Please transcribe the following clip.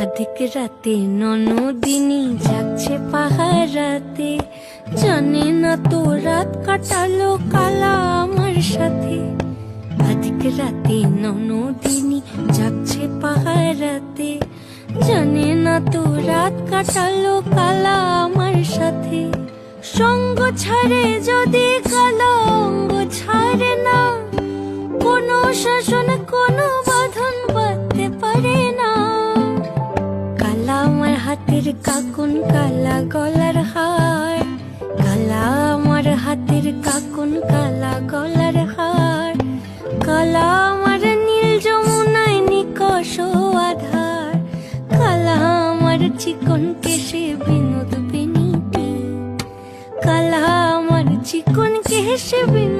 অধিক রাতে ননদিনী যাচ্ছে পাহারাতে, জানে না তো রাত কাটালো কালা আমার সাথে। অধিক রাতে ননদিনী যাচ্ছে পাহারাতে, জানে না তো রাত কাটালো কালা আমার সাথে। সঙ্গ ছাড়ে যদি কালো অঙ্গ ছাড়ে না, কোনো শাসন কোনো বাঁধন বাঁধতে পারে না। কালা আমার হাতের কাকুন কালা গলার হার, কালা আমার হাতের কাকুন কালা গলার হার। কালা আমার নীল যমুনায় নিকষ আধার, কালা আমার চিকন কেশে বিনোদ বিনীতি, কালা আমার চিকন কেশে বিনোদ